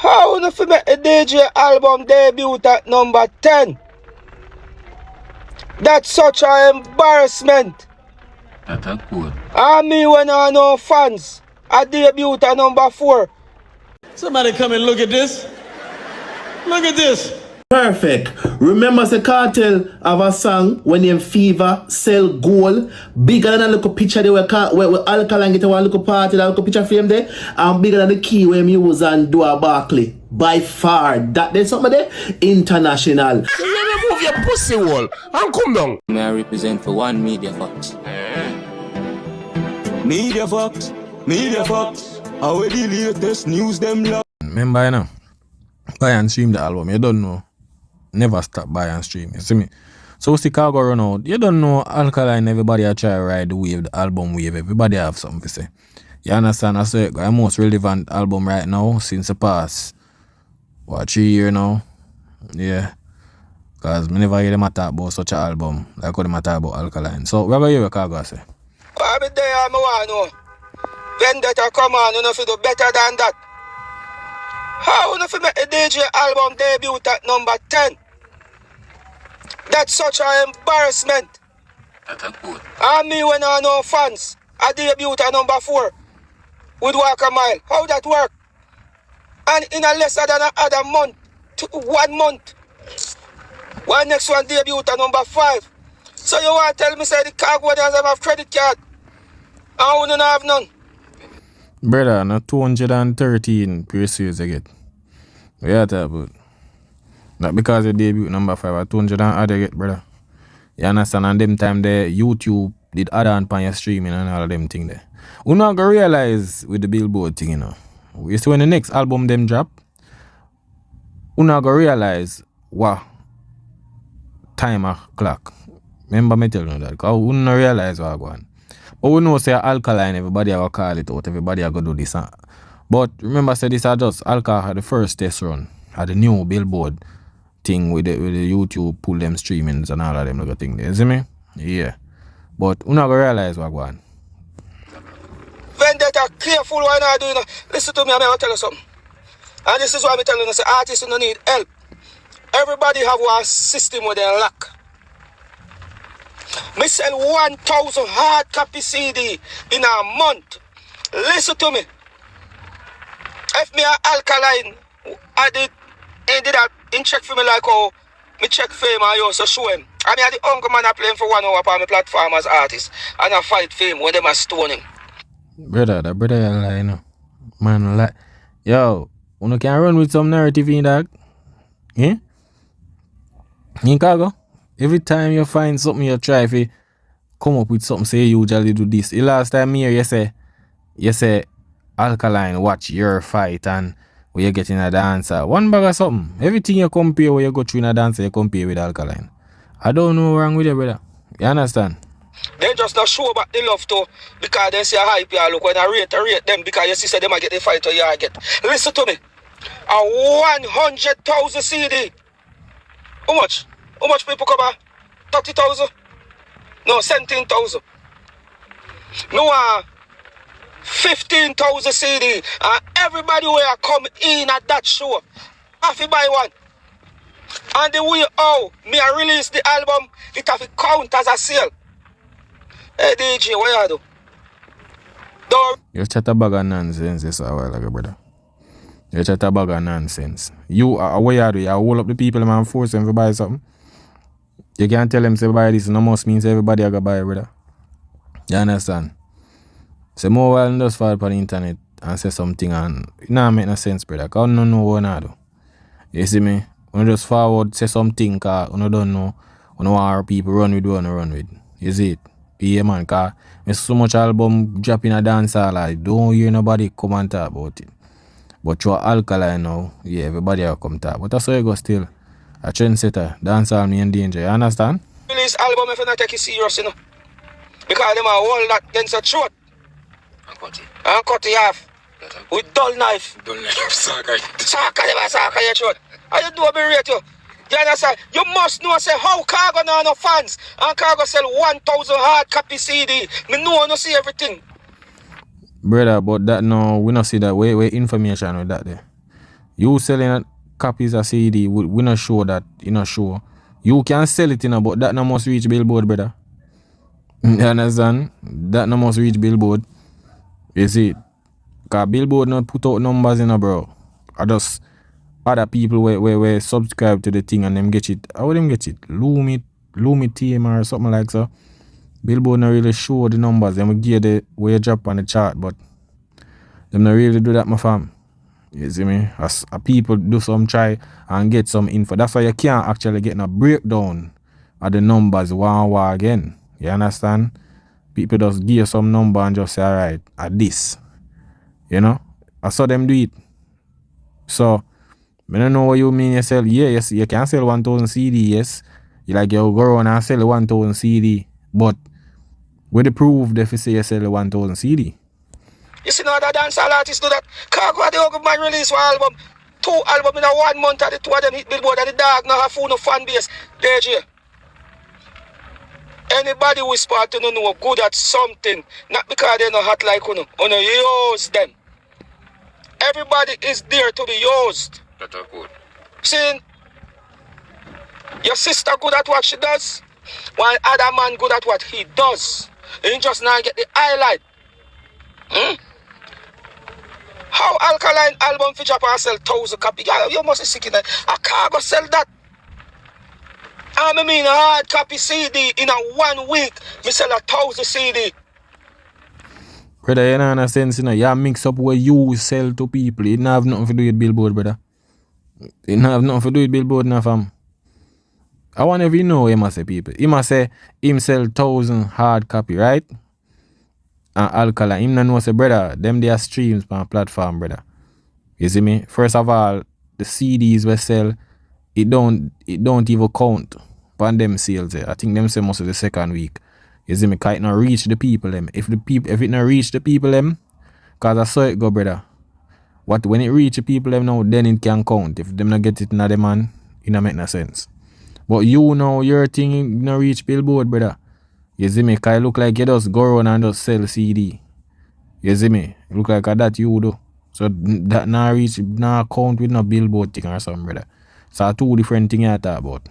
How you fi make a DJ album debut at number 10? That's such an embarrassment. That's a good. And me when I know fans, I debut at number 4. Somebody come and look at this. Look at this. Perfect. Remember the Cartel have a song when them Fever sell gold bigger than a little picture they were where Alkaline get a one little party, that little picture frame there, and bigger than the key where me use and do a Barkley. By far, that there's something there international. You never move your pussy wall and come down. May I represent for one Media Fox? Media Fox. How the latest news them love. Remember, you know, buy and stream the album. You don't know. Never stop buy and stream. You see me? So what's the Khago run out? You don't know Alkaline, everybody a try ride the wave, the album wave. Everybody have something to say. You understand? I say the most relevant album right now since the past. What, 3 years now? Yeah. Because I never hear them talk about such an album. Like how they talk about Alkaline. So what about you, Khago say? I'm there, I want to know. Vendetta, come on, you know, if you do better than that. How you fi make a DJ album debut at number 10? That's such an embarrassment. That's a good. And me when I know fans, I debut at number 4 with Walk a Mile. How that work? And in a less than another month, 1 month, one next one debut at number 5. So you want to tell me say the Khago doesn't have credit card? I wouldn't have none. Brother, no 213 pre-sales you get. What you talk about? Not because you debut number 5 or 200 and other get, brother. You understand? And them time there, YouTube did add on pan your streaming and all of them thing there. You not gonna realize with the Billboard thing, you know. You see when the next album them drop, you not gonna realize what timer clock. Remember me telling you that, because you not realize what going on. But we know say Alkaline, everybody have to call it out, everybody have to do this. But remember say this is just Alka had the first test run, had the new Billboard thing with the YouTube pull them streamings and all of them little thing there. You see me? Yeah. But you not gonna realize what going on. Vendetta, careful what you do, you know. Listen to me, I'm going to tell you something. And this is why I'm telling you, say artists don't need help. Everybody have one system where they lack. Me sell 1,000 hard copy CD in a month. Listen to me. If me a Alkaline, I did that in check for me like how me check fame and you also show him. I mean, the uncle man are playing for 1 hour on my platform as artist. And I fight fame when them are stoning. Brother, that brother you lie, you know. Man, like, yo, you can run with some narrative in that. Yeah? In Khago? Every time you find something you try to come up with something, say you usually do this. The last time here you say Alkaline watch your fight and when you get in a dancer. One bag of something. Everything you compare when you go through in a dancer, you compare with Alkaline. I don't know what's wrong with you, brother. You understand? They just not show about the love too because they say hype you look when I rate them because you see say them I get the fight or you get. Listen to me. A 100,000 CD. How much? How much people come out? 30,000? No, 17,000. No, 15,000 CD. And everybody will come in at that show. Have to buy one. And the way how me I release the album, it have to count as a sale. Hey DJ, what you do? Don't. You chat a bag of nonsense this a while ago, brother. You chat a bag of nonsense. You what you do? You hold up the people and force them to buy something. You can't tell them to buy this, no must means everybody are gonna buy it, brother. You understand? So more while just fall upon the internet and say something and it not make no sense, brother. Cause you don't know what you do. You see me? When you just forward say something cause you don't know, you know what our people run with, run with. You see it? Yeah man, cause there's so much album dropping a dancer like don't hear nobody come and talk about it. But through Alkaline now, yeah, everybody will come talk. But that's how you go still. A trendsetter, dancehall me in danger, you understand? Release album if you not take it serious, you know. Because them are hold that against a throat. And cut it off. With dull knife. Dull knife, Saka. Saka, them are Saka your throat. And you do a berate you. You understand? You must know, say, how Khago now no fans. And Khago sell 1,000 hard copy CD. Me know no see everything. Brother, but that no, we not see that way information with that there. You selling copies of CD, we not sure that, you not sure. You can sell it, but that no must reach Billboard, brother. You understand? That no must reach Billboard. You see? Because Billboard not put out numbers, bro. I just other people where subscribe to the thing and them get it. How would them get it? Lumi TMR or something like so. Billboard not really show the numbers. Them will give the way drop on the chart, but them not really do that, my fam. You see me? As people do some try and get some info. That's why you can't actually get a breakdown of the numbers one again. You understand? People just give some number and just say, alright, at this. You know? I saw them do it. So, I don't know what you mean. You sell, yes, you can sell 1,000 CD, yes. You go around and sell 1,000 CD. But, with the proof, if you say you sell 1,000 CD. You see no other dancehall artists do that. Khago, the young man release one album. 2 albums in a 1 month and the 2 of them hit Billboard and the dog now have full no fan base. DJ. Anybody who is smart to know good at something, not because they're not hot like Uno use them. Everybody is there to be used. That's good. See, your sister good at what she does, while other man good at what he does. You just now get the highlight. How Alkaline album feature and sell 1,000 copies? You must be sick in that. I can't go sell that. I mean a hard copy CD in a 1 week. Me sell 1,000 CD. Brother, you know in a sense, you mix up what you sell to people. It don't have nothing to do with Billboard, brother. It don't have nothing to do with Billboard now, fam. I want if you know he must say people. He must say him sell 1,000 hard copy, right? And Alkaline. Him not know say, brother, them they are streams on platform, brother. You see me? First of all, the CDs we sell, it don't even count on them sales. I think them sell most of the second week. You see me? Cause it not reach the people them. If it not reach the people them, cause I saw it go, brother. When it reach the people them now, then it can count. If them not get it in the man, it not make no sense. But you know your thing not reach Billboard, brother. You see me? Cause it look like you just go around and just sell CD. You see me? It look like that you do. So that not reach, not count with no Billboard thing or something, brother. So 2 different things you talk about.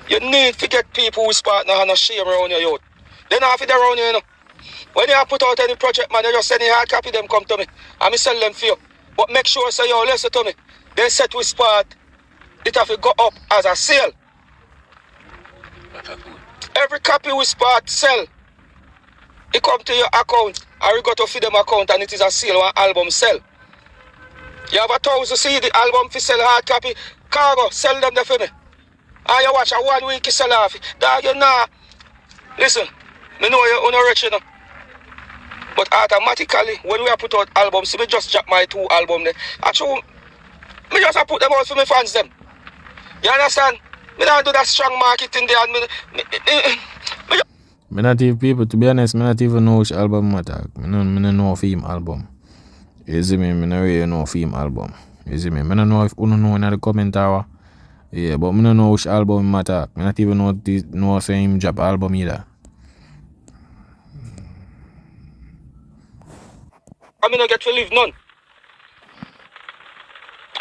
You need to get people who partner and a shame around your youth. They not have it around you, When you put out any project, man, you just send a hard copy, them come to me. And me sell them for you. But make sure, say, yo, listen to me. They set with spot, it have to go up as a sale. Every copy we spot sell, it come to your account, and you go to feed them account, and it is a sale, one album sell. You have 1,000 CD album for sell hard copy. Khago, sell them there for me. And you watch a 1 week you sell off. Dog, you know. Listen, me know you're rich, But automatically, when we put out albums, me just drop my 2 albums there. Actually, me just put them out for my fans them. You understand? Me don't do that strong marketing there. Me not even people, to be honest, me not even know which album matter. Me no know of him album. You see me? Me not really know of him album. You see me? Me don't know if you know in the comment hour. Yeah, but me don't know which album matter. Me not even know say him drop album either. I mean, I get to live none.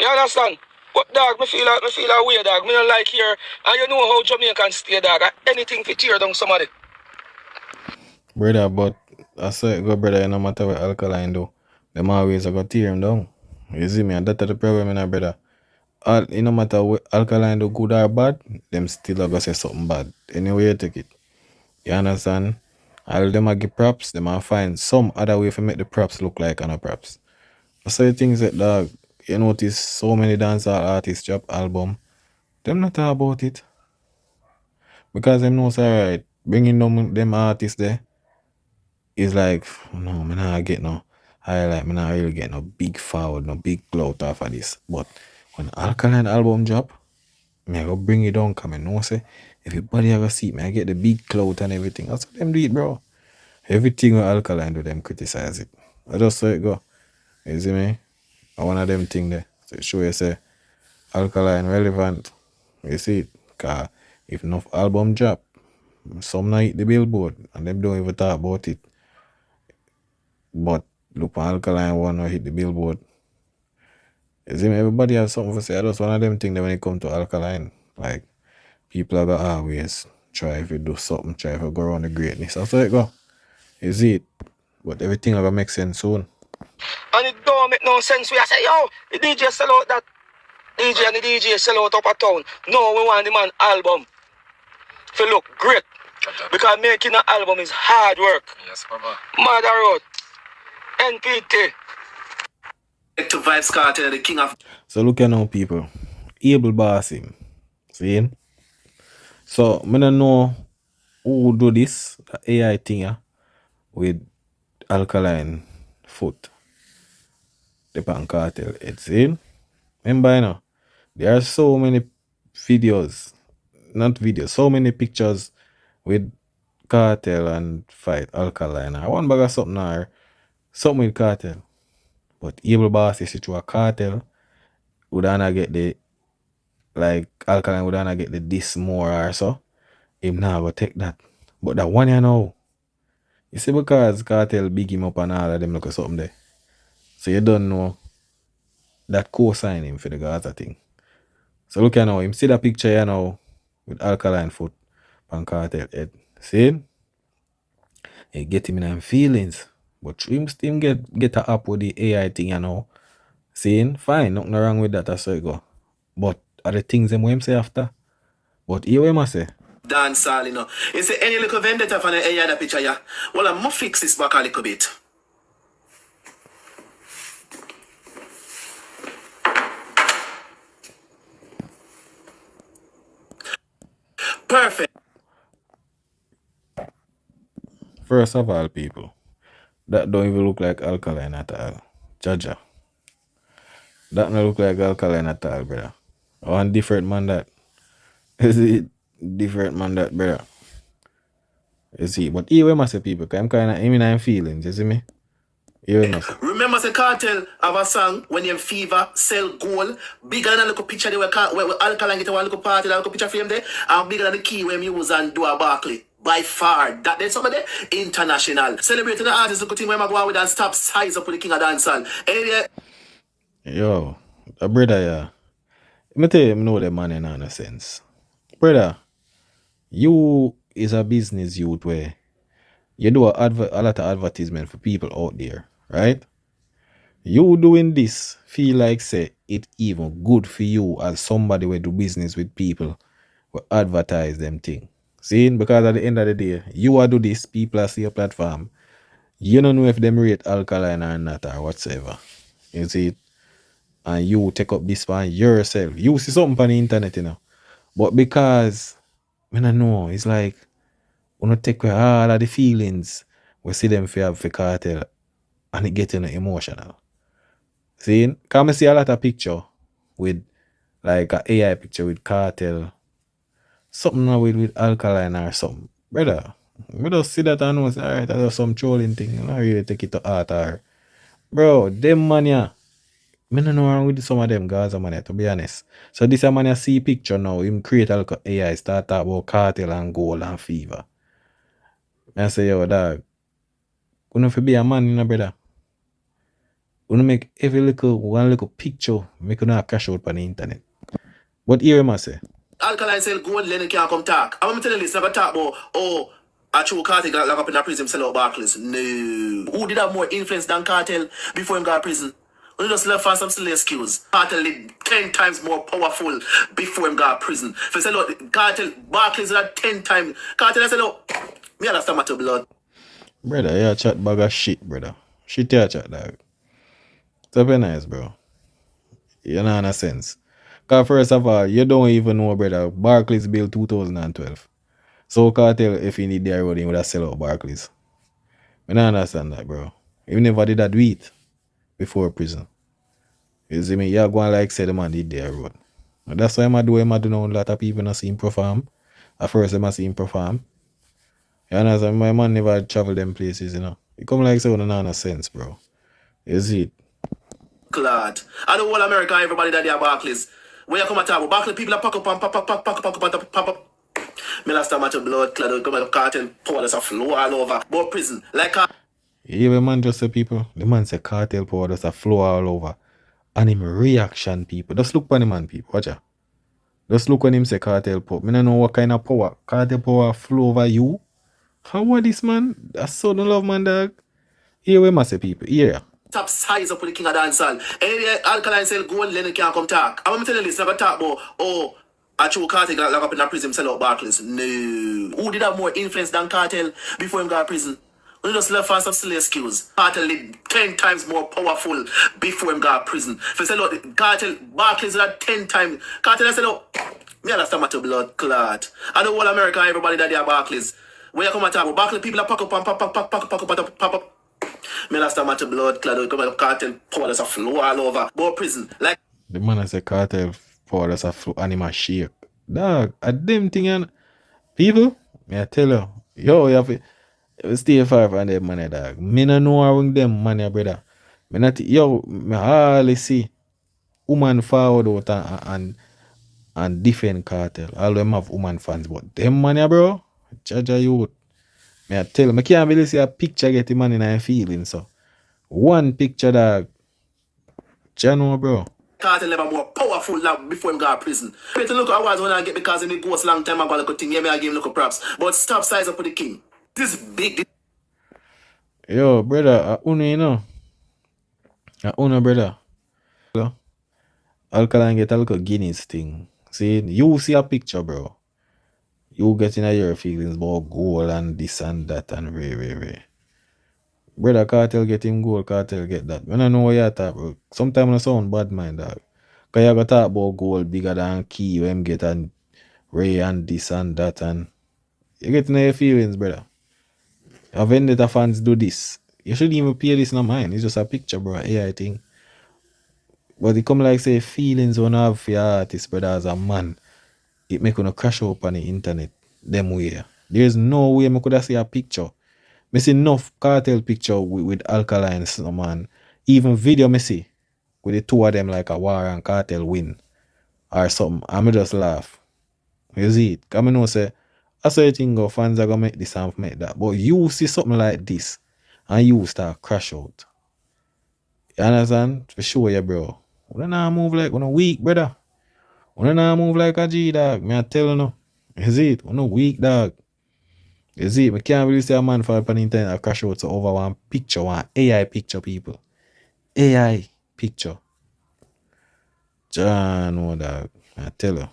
You understand? But dog, me feel like weird, dog. Me don't like here. And you know how Jamaican stay, dog. Anything to tear down somebody. Brother, but I saw it go, brother, no matter what Alkaline do. Them always are going to tear him down. You see me? And that's the problem, brother. No matter what Alkaline do good or bad, them still are going to say something bad. Anyway you take it. You understand? All them are give props, them are find some other way to make the props look like no props. I say things that, dog, you notice so many dancehall artists drop album. Them not talk about it. Because them know say alright, bringing them artists there is like, no, me not get no highlight, me not really get no big forward, no big clout off of this. But when Alkaline album drop, me I go bring it down, come and know say everybody I go see me, I get the big clout and everything. That's what them do it, bro. Everything with Alkaline do them criticize it. I just saw it go. You see me? One of them thing there. So show you say Alkaline relevant. You see it? Cause if enough album drop, some not hit the Billboard and them don't even talk about it. But look on Alkaline one or hit the Billboard. You see me, everybody has something to say. I just one of them things that when it comes to Alkaline, like people are gonna always try if you do something, try if you go around the greatness. That's how it go. You see it. But everything are gonna make sense soon. And it don't make no sense. We say, yo, the DJ sell out that DJ and the DJ sell out up a town. No, we want the man album to look great. Because making an album is hard work. Yes, Papa. Mother Road. NPT. To Vibes Cartel, the king of. So look at now, people. Able boss him. See? So I don't know who do this AI thing with Alkaline foot. The pan cartel. It's in. Remember, you know, there are so many videos, not videos, so many pictures with cartel and fight Alkaline. I want bag of something or something with cartel. But able boss is to a cartel would not get the like Alkaline would not get the this more or so. Him now go take that. But that one you know. You see because cartel big him up and all of them look at something there. So you don't know that co-sign him for the Gaza thing. So look at now, him see that picture here now with Alkaline foot and cartel head. See him? He get him in them feelings. But him still get a up with the AI thing, you know. Saying, fine, nothing wrong with that, that's how it go. But are the things them him say after? But here we must say. Dancehall, you know. You say any little vendetta from the AI that picture, yeah. Well, I'm gonna fix this back a little bit. Perfect. First of all, people, that don't even look like Alkaline at all. Jaja. That don't look like Alkaline at all, brother. One different man that. Is it different man that, brother? You see, but here we must say people, because I'm kind of in feelings, you see me? Here we must say. Remember the cartel have a song when you fever, sell gold, bigger than a little picture they were Alkaline get one little party, that little picture frame there, and bigger than the key when you use and do a Barkley. By far, that there's somebody international. Celebrating the artists who could think when I go out with and stop size up with the king of dancehall. Yo, a brother, yeah. Let me tell you, I know the man in a sense. Brother, you is a business youth where you do a lot of advertisement for people out there, right? You doing this feel like say it even good for you as somebody who do business with people who advertise them thing. See, because at the end of the day, you are do this, people are see your platform. You don't know if them rate Alkaline or not or whatsoever. You see it? And you take up this one yourself. You see something on the internet, you know. But because I don't know, it's like we don't take away all of the feelings we see them for cartel and it getting emotional. See? Because I see a lot of picture with like an AI picture with cartel. Something with Alkaline or something. Brother, we just see that and know, alright, that's some trolling thing. You don't really take it to heart or bro, them man yeah. I don't know wrong with some of them Gaza man, to be honest. So this man you see picture now, him create a AI, start talk about cartel and gold and fever. I say, yo, dog, you know if you be a man, you know, brother. You know make every one little picture, make you not cash out on the internet. But here I must say. Alkaline sell gold, Lennon can't come talk. I'm telling you this, never talk about, a true cartel got locked up in a prison, sell out Barclays. No. Who did have more influence than cartel before him got prison? We just left for some silly excuse. Cartel did 10 times more powerful before him got prison. For sell out cartel, Barclays are 10 times. Cartel sell out. Me understand my blood. Brother, you chat bag of shit, brother. Shit you chat, dog. It's very nice, bro. You know, in a sense. Because first of all, you don't even know, brother, Barclays built 2012. So cartel, if you need their road, you would have sell out Barclays. I don't understand that, bro. You never did that do it before prison. You see me? You're going like say the man did their road. And that's why I do know a lot of people not see him perform. At first, I see him perform. You understand? My man never travel them places, you know. It come like so, no sense, bro. You see it? Glad. I know all America, everybody that they are Barclays. When you come at table, Barclays people are pack up. Me last time I took blood clad, come out cartel, pour this a flow all over. But prison, like yeah, the man just say people, the man say cartel pour just a flow all over. And him reaction, people. Just look on him, man, people. Watch out. Just look when him say cartel pop. Me don't know what kind of power. Cartel power flow over you. How what this, man? That's so no love, man, dog. Here we must say, people. Here. Top size up with the king of dancehall. Any Alkaline sell gold, Lenny can't come talk. I'm telling you this, never talk about, I true cartel got locked up in a prison, sell out Barclays. No. Who did have more influence than cartel before him got to prison? We just left fast of silly excuse. Cartel did 10 times more powerful before him got to prison. If you sell out cartel, Barclays had 10 times. Cartel sell out. Me understand my blood clot. I know all America, everybody that they are Barclays. Where you come and talk about Barclays, people are pack up and pack up. Me last time at the blood clot, come and cartel power that's a flow all over. Go prison. Like The man I say cartel power that's a flow animal shake. Dog, a damn thing and people, me I tell you, yo, you have to stay far from them money, dog. Me no know how them money, brother. Me not me hardly see woman forward out and defend cartel. All them have woman fans, but them money, bro, Jaja youth. Me I tell you, me can't really see a picture get the man in a feeling, so. One picture, dog. Jano, bro. cartel never more powerful now before him got to prison. Wait to look at what when I get because in the ghost long time I got a good thing. Yeah, me I give him look props. But stop size up with the king. This big. Yo, brother, uno, you know. Uno, brother. Alkaline get a little Guinness thing. See, you see a picture, bro. You get in your feelings about gold and this and that and way. Brother, cartel get him gold, cartel get that. When I know what you talk, bro. Sometimes I sound bad mind, dog. Cause you got talk about gold bigger than key when get and Ray and this and that and you get in your feelings, brother. Your vendetta fans do this. You shouldn't even pay this in mind. It's just a picture, bro. AI thing. But it come like say feelings when have for your artist, brother, as a man. It make you crash up on the internet. Them way. There's no way I could have see a picture. I see enough cartel picture with Alkaline, no man. Even video I see with the two of them like a war and cartel win or something. I just laugh. You see it? Because I know say I saw you think of fans are gonna make this and make that. But you see something like this and you start crash out. You understand? For sure, yeah, bro. We don't know move like we're weak, brother. We don't know move like a G dog. Me I tell you no. You see it? We're weak, dog. You see, we can't really say a man for an internet and crash out so over one picture, one AI picture, people. AI picture. John, no, dog. I tell you.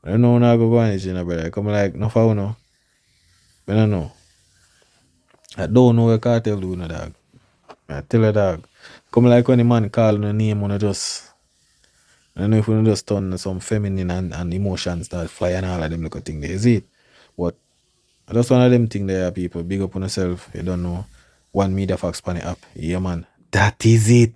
I don't know when I go on it, you know, brother. I come like, no for no. I don't know. I don't know what cartel do, no, dog. I tell you, dog. Come like when the man call no name, when I don't know if we just turn some feminine and emotions start flying and all of them little thing there. Is it? But that's one of them thing there, people. Big up on yourself. You don't know. One Media Fox Panic app. Yeah, man. That is it.